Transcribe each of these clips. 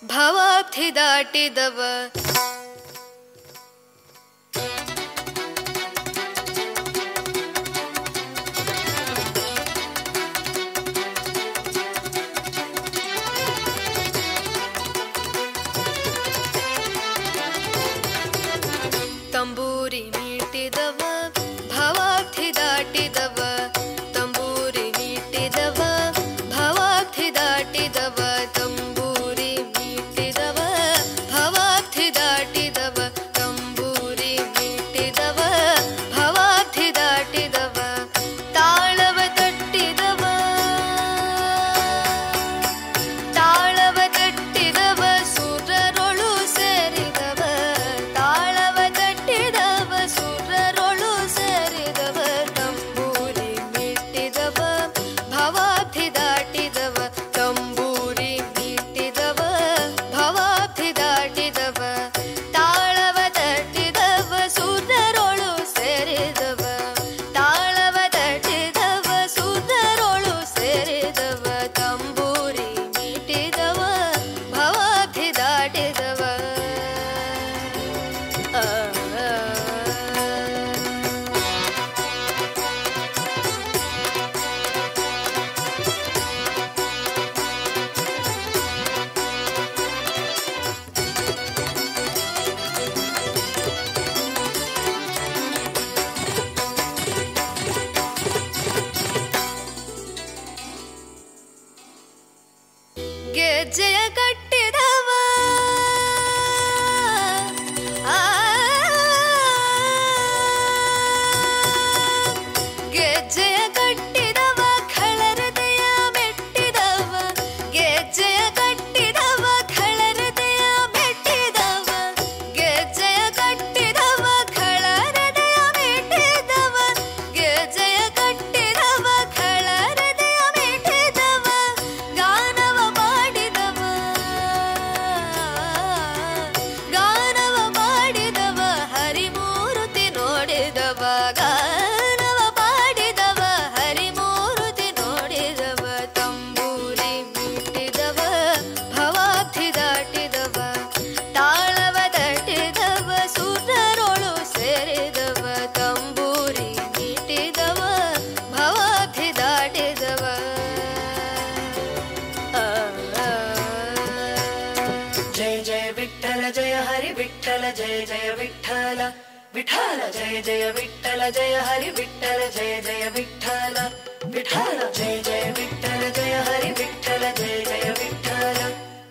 ಭವಾಬ್ಧಿ ದಾಟಿದವ ತಂಬೂರಿ ಮೀಟಿದವ ಭವಾಬ್ಧಿ ದಾಟಿದವ ತಂಬೂರಿ ಮೀಟಿದವ ಭವಾಬ್ಧಿ ದಾಟಿದವ ತಂಬೂರಿ ಮೀಟಿದವ ಭವಾಬ್ಧಿ ದಾಟಿದವ ತಂಬೂರಿ ಮೀಟಿದವ ಭವಾಬ್ಧಿ ದಾಟಿದವ ತಾಳವ ತಟ್ಟಿದವ ತಾಳವ ತಟ್ಟಿದವ ಸುರರೊಳು ಸೇರಿದವ ತಾಳವ ತಟ್ಟಿದವ ಸುರರೊಳು ಸೇರಿದವ ತಂಬೂರಿ ಮೀಟಿದವ ಭವಾಬ್ಧಿ ದಾಟಿದವ ತಂಬೂರಿ ಮೀಟಿದವ ಭವಾಬ್ಧಿ ದಾಟಿದವ ತಾಳವ ತಟ್ಟಿದವ ಸುರರೊಳು ಸೇರಿದವ ತಾಳವ ತಟ್ಟಿದವ ಸುರರೊಳು ಸೇರಿದವ ತಂಬೂರಿ ಮೀಟಿದವ ಭವಾಬ್ಧಿ ದಾಟಿದವ ಗೆಜ್ಜೆಯ ಕಟ್ಟಿದವ ಗೆಜ್ಜೆಯ ಕಟ್ಟಿದವ ಖಳರದೆಯ ಮೆಟ್ಟಿದವ ಗೆಜ್ಜೆಯ ಕಟ್ಟಿದವ ಖಳರದೆಯ ಮೆಟ್ಟಿದವ ಗೆಜ್ಜೆಯ ಕಟ್ಟಿದವ ಖಳರದೆಯ ಮೆಟ್ಟಿದವ ಗೆಜ್ಜೆಯ ಕಟ್ಟಿದವ ಖಳರದೆಯ ಮೆಟ್ಟಿದವ ಗಾನವ ಮಾಡಿದವ ಗಾನವ ಮಾಡಿದವ ಹರಿಮೂರ್ತಿ ನೋಡಿದವ ಗಾನವ ಮಾಡಿದವ ಹರಿಮೂರ್ತಿ ನೋಡಿದವ ತಂಬೂರಿ ಮೀಟಿದವ ಭವಾಬ್ಧಿ ದಾಟಿದವ ತಾಳವ ತಟ್ಟಿದವ ಸುರರೊಳು ಸೇರಿದವ ತಂಬೂರಿ ಮೀಟಿದವ ಭವಾಬ್ಧಿ ದಾಟಿದವ जय जय विठ्ठल जय हरि विठ्ठल जय जय विठ्ठल विठ्ठल जय जय विठ्ठल जय हरि विठ्ठल जय जय विठ्ठल विठ्ठल जय जय विठ्ठल जय हरि विठ्ठल जय जय विठ्ठल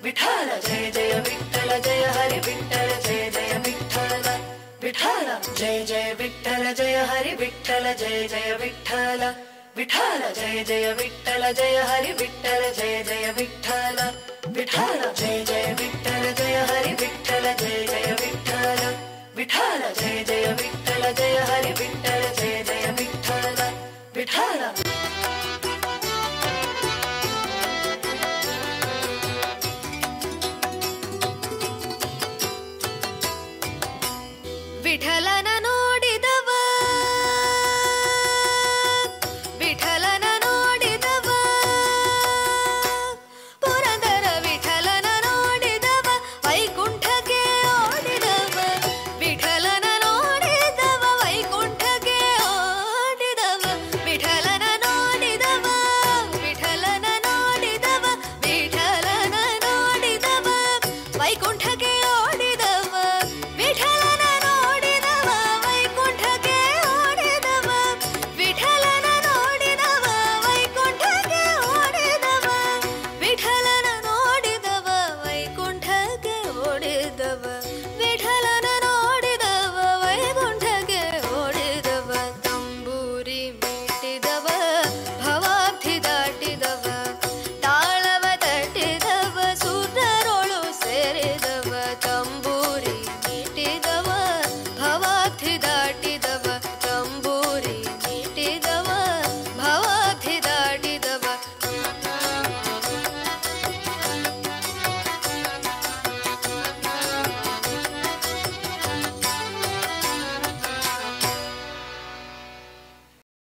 विठ्ठल जय जय विठ्ठल जय हरि विठ्ठल जय जय विठ्ठल विठ्ठल जय जय विठ्ठल जय हरि विठ्ठल जय जय विठ्ठल विठ्ठल जय जय विठ्ठल जय हरि विठ्ठल जय जय विठ्ठल विठ्ठल जय जय